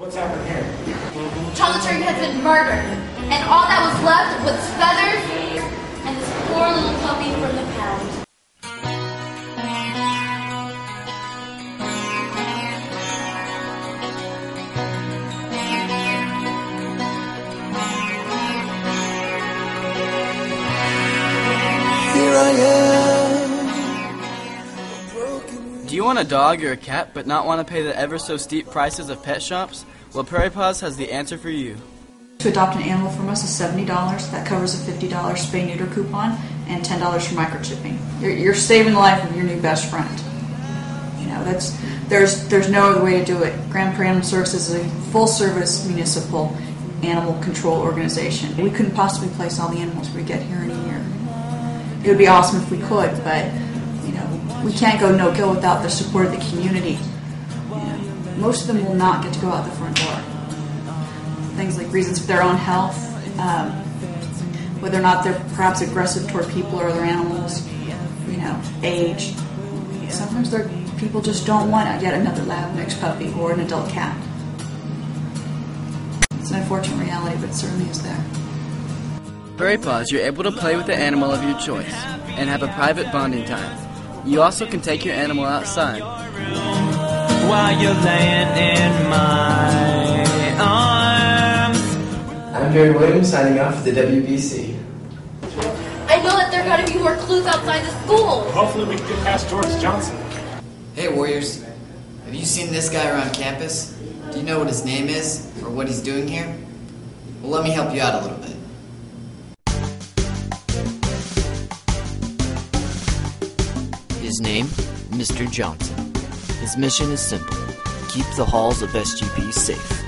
What's happened here? Sharick has been murdered, and all that was left was feathers and this poor little puppy from the pound. Here I am. Do you want a dog or a cat but not want to pay the ever so steep prices of pet shops? Well, Prairie Paws has the answer for you. To adopt an animal from us is $70. That covers a $50 spay-neuter coupon and $10 for microchipping. You're saving the life of your new best friend. You know, there's no other way to do it. Grand Prairie Animal Services is a full-service municipal animal control organization. We couldn't possibly place all the animals we get here in a year. It would be awesome if we could, but you know, we can't go no-kill without the support of the community. Most of them will not get to go out the front door. Things like reasons for their own health, whether or not they're perhaps aggressive toward people or other animals, you know, age. Sometimes people just don't want yet another lab mixed puppy or an adult cat. It's an unfortunate reality, but it certainly is there. Prairie Paws, you're able to play with the animal of your choice and have a private bonding time. You also can take your animal outside. While you're laying in my arms. I'm Gary Williams, signing off for the WBC. I know that there got to be more clues outside the school. Hopefully we can get past George Johnson. Hey Warriors, have you seen this guy around campus? Do you know what his name is or what he's doing here? Well, let me help you out a little bit. His name, Mr. Johnson. His mission is simple: keep the halls of SGP safe.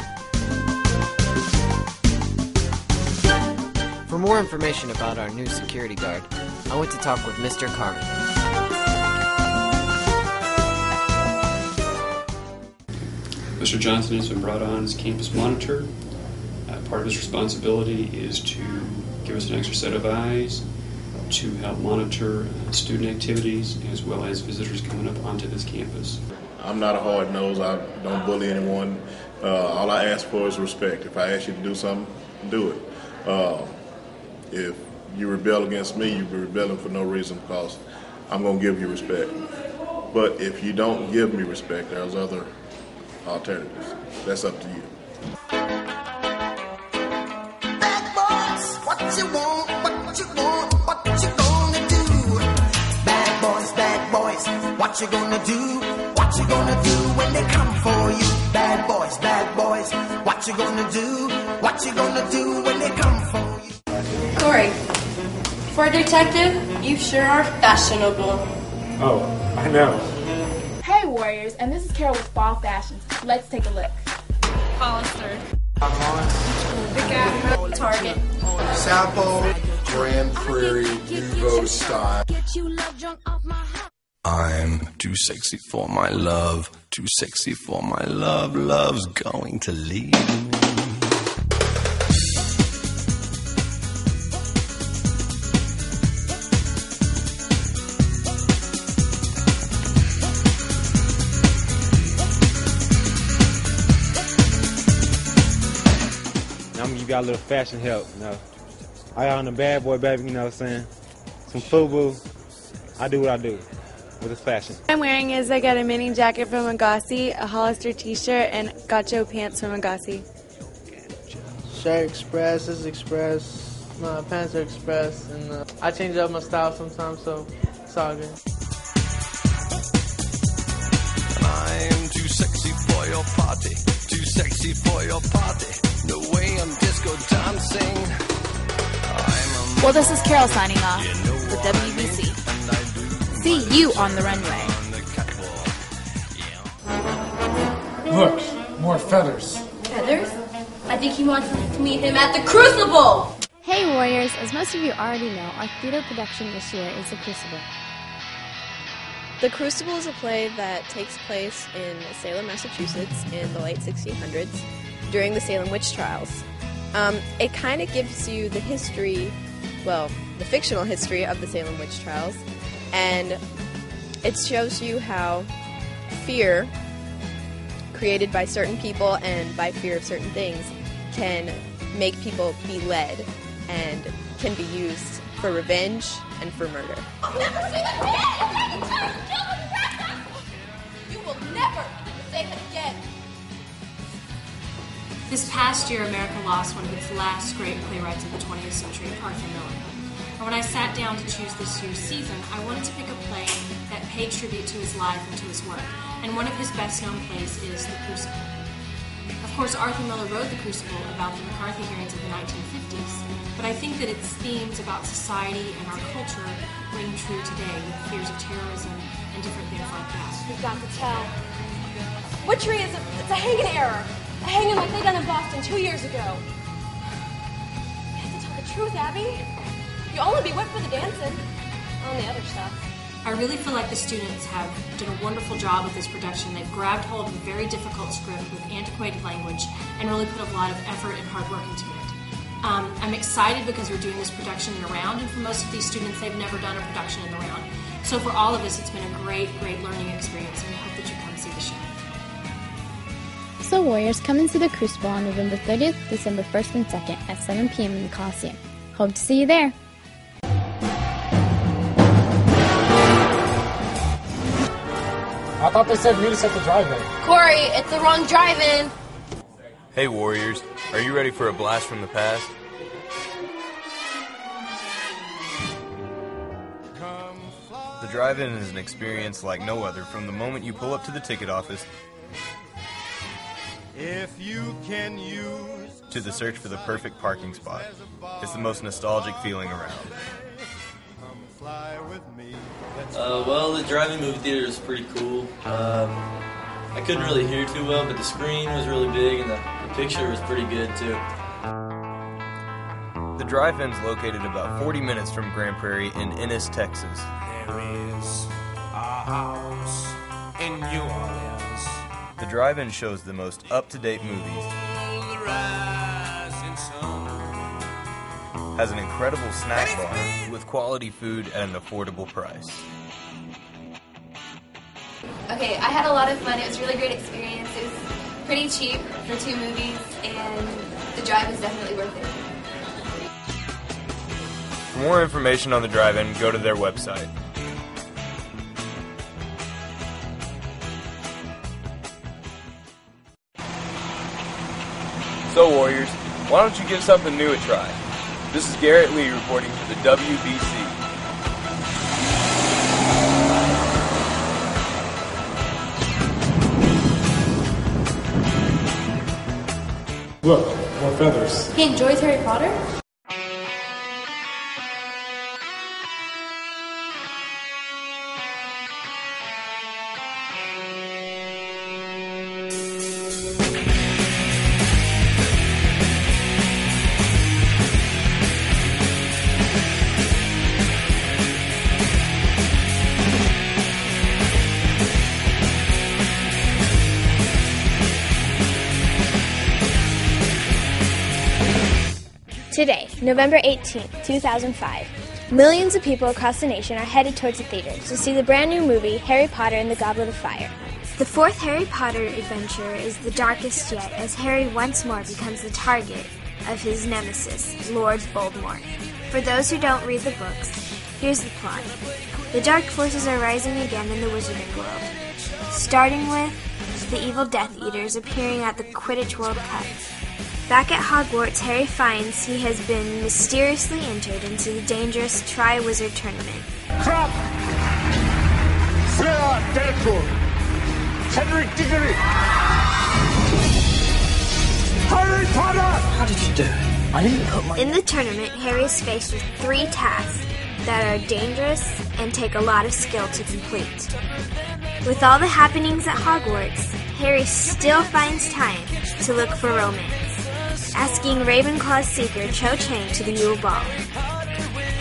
For more information about our new security guard, I went to talk with Mr. Carmen. Mr. Johnson has been brought on as campus monitor. Part of his responsibility is to give us an extra set of eyes to help monitor student activities as well as visitors coming up onto this campus. I'm not a hard nose. I don't bully anyone. All I ask for is respect. If I ask you to do something, do it. If you rebel against me, you'll be rebelling for no reason because I'm going to give you respect. But if you don't give me respect, there's other alternatives. That's up to you. Bad boys, what you want, what you want, what you gonna do? Bad boys, what you gonna do? What you gonna do when they come for you? Bad boys, what you gonna do? What you gonna do when they come for you? Cory, for a detective, you sure are fashionable. Oh, I know. Hey Warriors, and this is Carol with Fall Fashions. Let's take a look. Hollister. The Gap. Target. Sample, Grand Prairie, Nouveau style. I'm too sexy for my love, too sexy for my love, love's going to leave me. I'm gonna give y'all a little fashion help, you know. I on the bad boy, baby, you know what I'm saying? Some FUBU. I do what I do with this fashion. What I'm wearing is I got a mini jacket from Agassi, a Hollister t-shirt, and gacho pants from Agassi. Shirt Express, this is Express, my pants are Express, and I change up my style sometimes, so it's all good. I'm too sexy for your party, too sexy for your party. No way I'm disco dancing. Well, this is Carol signing off with WBC. See you on the runway. Look, more feathers. Feathers? I think he wants us to meet him at the Crucible! Hey Warriors, as most of you already know, our theater production this year is The Crucible. The Crucible is a play that takes place in Salem, Massachusetts in the late 1600s during the Salem witch trials. It kind of gives you the history, well, the fictional history of the Salem witch trials, and it shows you how fear created by certain people and by fear of certain things can make people be led and can be used for revenge and for murder. I'll never say that again! You will never say that again! This past year, America lost one of its last great playwrights of the 20th century, Arthur Miller. And when I sat down to choose this year's season, I wanted to pick a play that paid tribute to his life and to his work. And one of his best-known plays is The Crucible. Of course, Arthur Miller wrote The Crucible about the McCarthy hearings of the 1950s, but I think that its themes about society and our culture ring true today with fears of terrorism and different things like that. You've got to tell. Witchery is it's a hanging error. A hanging like they done in Boston 2 years ago. You have to tell the truth, Abby. You'll only be whipped for the dancing. On the other stuff. I really feel like the students have done a wonderful job with this production. They've grabbed hold of a very difficult script with antiquated language and really put a lot of effort and hard work into it. I'm excited because we're doing this production in a round, and for most of these students, they've never done a production in the round. So for all of us, it's been a great, great learning experience, and we hope that you come see the show. So Warriors, come and see The Crucible on November 30th, December 1st and 2nd at 7 p.m. in the Coliseum. Hope to see you there. I thought they said meet us at the drive-in. Cory, it's the wrong drive-in. Hey Warriors, are you ready for a blast from the past? The drive-in is an experience like no other from the moment you pull up to the ticket office to the search for the perfect parking spot. It's the most nostalgic feeling around. Well, the drive-in movie theater is pretty cool. I couldn't really hear too well, but the screen was really big and the picture was pretty good too. The drive-in is located about 40 minutes from Grand Prairie in Ennis, Texas. There is a house in New Orleans. The drive-in shows the most up-to-date movies, has an incredible snack bar with quality food at an affordable price. Okay, I had a lot of fun. It was a really great experience. It was pretty cheap for 2 movies, and the drive is definitely worth it. For more information on the drive-in, go to their website. So Warriors, why don't you give something new a try? This is Garret Lee reporting for the WBC. Look, more feathers. He enjoys Harry Potter? Today, November 18th, 2005, millions of people across the nation are headed towards the theaters to see the brand new movie Harry Potter and the Goblet of Fire. The fourth Harry Potter adventure is the darkest yet, as Harry once more becomes the target of his nemesis, Lord Voldemort. For those who don't read the books, here's the plot. The dark forces are rising again in the wizarding world, starting with the evil Death Eaters appearing at the Quidditch World Cup. Back at Hogwarts, Harry finds he has been mysteriously entered into the dangerous Tri-Wizard Tournament. Crap! Fleur, Delcourt! Cedric Diggory! Harry Potter! How did you do it? I didn't put my... In the tournament, Harry is faced with 3 tasks that are dangerous and take a lot of skill to complete. With all the happenings at Hogwarts, Harry still finds time to look for romance, asking Ravenclaw's seeker Cho Chang to the Yule Ball.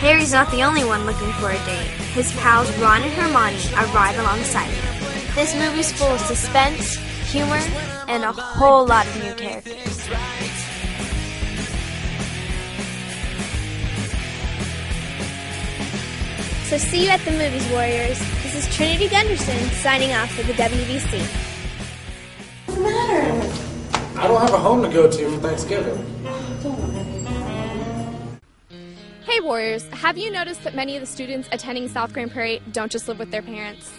Harry's not the only one looking for a date. His pals Ron and Hermione arrive alongside him. This movie's full of suspense, humor, and a whole lot of new characters. So see you at the movies, Warriors. This is Trinity Gunderson signing off for the WBC. the matter? I don't have a home to go to for Thanksgiving. Hey Warriors, have you noticed that many of the students attending South Grand Prairie don't just live with their parents?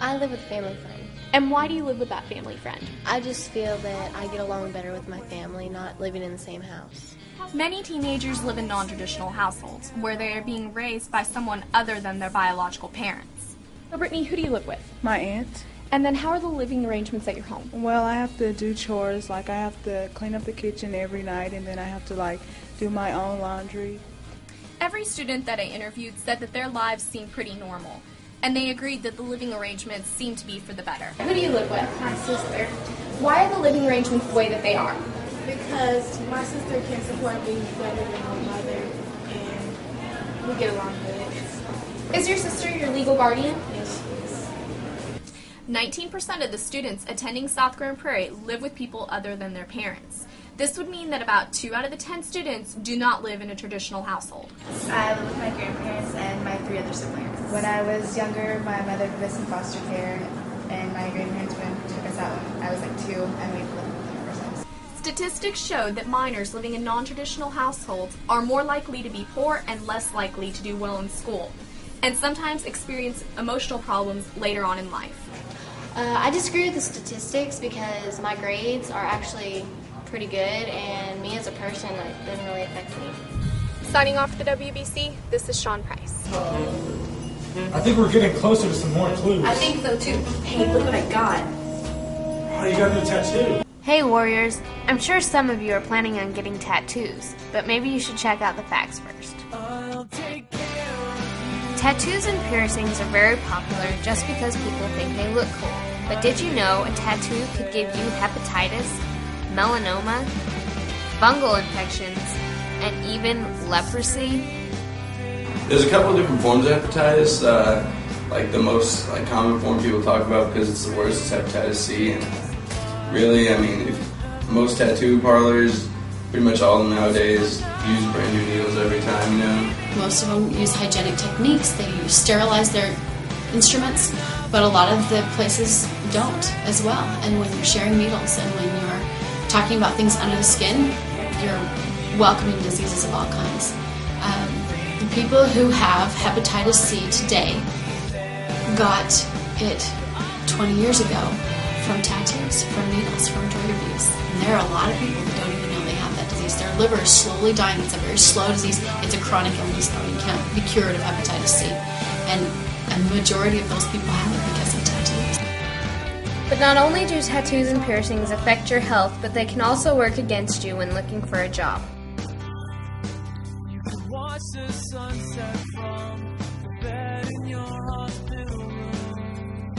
I live with a family friend. And why do you live with that family friend? I just feel that I get along better with my family, not living in the same house. Many teenagers live in non-traditional households, where they are being raised by someone other than their biological parents. So Brittany, who do you live with? My aunt. And then how are the living arrangements at your home? Well, I have to do chores, like I have to clean up the kitchen every night, and then I have to do my own laundry. Every student that I interviewed said that their lives seemed pretty normal, and they agreed that the living arrangements seemed to be for the better. Who do you live with? My sister. Why are the living arrangements the way that they are? Because my sister can support me better than my mother, and we get along good. Is your sister your legal guardian? Yes, she is. 19% of the students attending South Grand Prairie live with people other than their parents. This would mean that about 2 out of the 10 students do not live in a traditional household. I live with my grandparents and my 3 other siblings. When I was younger, my mother put us in foster care, and my grandparents took us out when I was 2, and we've lived with them ever since. Statistics show that minors living in non-traditional households are more likely to be poor and less likely to do well in school, and sometimes experience emotional problems later on in life. I disagree with the statistics because my grades are actually pretty good, and me as a person, it doesn't really affect me. Signing off for the WBC, this is Shawn Price. I think we're getting closer to some more clues. I think so too. Hey, look what I got. Oh, you got a new tattoo. Hey Warriors, I'm sure some of you are planning on getting tattoos, but maybe you should check out the facts first. Tattoos and piercings are very popular just because people think they look cool. But did you know a tattoo could give you hepatitis, melanoma, fungal infections, and even leprosy? There's a couple of different forms of hepatitis. The most common form people talk about because it's the worst is hepatitis C. And really, if most tattoo parlors, pretty much all of them nowadays, use brand new needles every time, Most of them use hygienic techniques. They sterilize their instruments, but a lot of the places don't as well. And when you're sharing needles and when you're talking about things under the skin, you're welcoming diseases of all kinds. The people who have hepatitis C today got it 20 years ago from tattoos, from needles, from drug abuse. And there are a lot of people who don't even know they have that disease. Their liver is slowly dying. It's a very slow disease. It's a chronic illness, though. You can't be cured of hepatitis C. And the majority of those people have it because of tattoos. But not only do tattoos and piercings affect your health, but they can also work against you when looking for a job. You can watch the sunset from the bed in your hospital room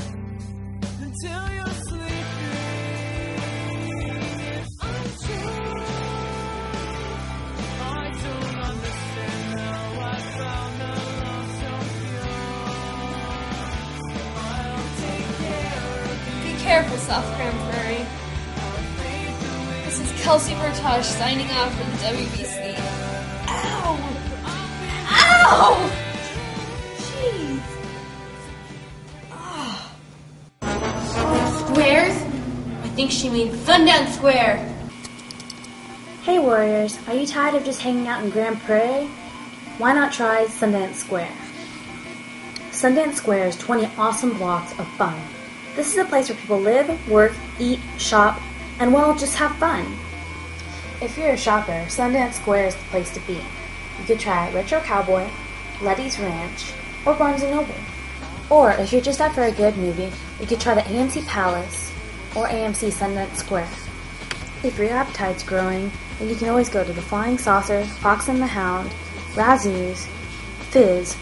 until you're sleeping. It's untrue. I don't understand how I found a love so pure. I'll take care of you. Be careful, South Grand Prairie. This is Kelsey Bertoch signing off for the WBC. Ow! Ow! Jeez. Squares? I think she means Sundance Square. Hey Warriors, are you tired of just hanging out in Grand Prairie? Why not try Sundance Square? Sundance Square is 20 awesome blocks of fun. This is a place where people live, work, eat, shop, and well, just have fun. If you're a shopper, Sundance Square is the place to be. You could try Retro Cowboy, Letty's Ranch, or Barnes & Noble. Or if you're just out for a good movie, you could try the AMC Palace or AMC Sundance Square. If your appetite's growing, then you can always go to the Flying Saucer, Fox and the Hound, Razzoos, Fizz,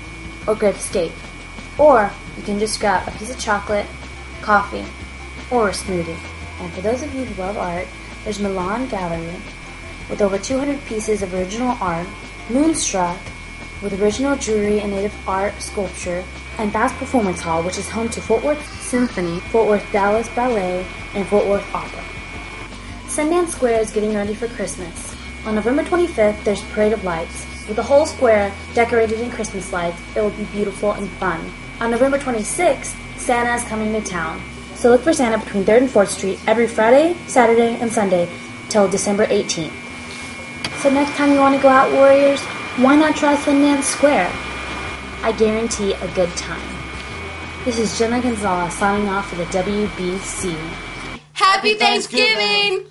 or Great Escape. Or you can just grab a piece of chocolate, coffee, or a smoothie. And for those of you who love art, there's Milan Gallery with over 200 pieces of original art, Moonstruck with original jewelry and native art sculpture, and Bass Performance Hall, which is home to Fort Worth Symphony, Fort Worth Dallas Ballet, and Fort Worth Opera. Sundance Square is getting ready for Christmas. On November 25th, there's Parade of Lights. With the whole square decorated in Christmas lights, it will be beautiful and fun. On November 26th, Santa is coming to town. So look for Santa between 3rd and 4th Street every Friday, Saturday, and Sunday till December 18th. So next time you want to go out, Warriors, why not try Sundance Square? I guarantee a good time. This is Jenna Gonzalez signing off for the WBC. Happy Thanksgiving!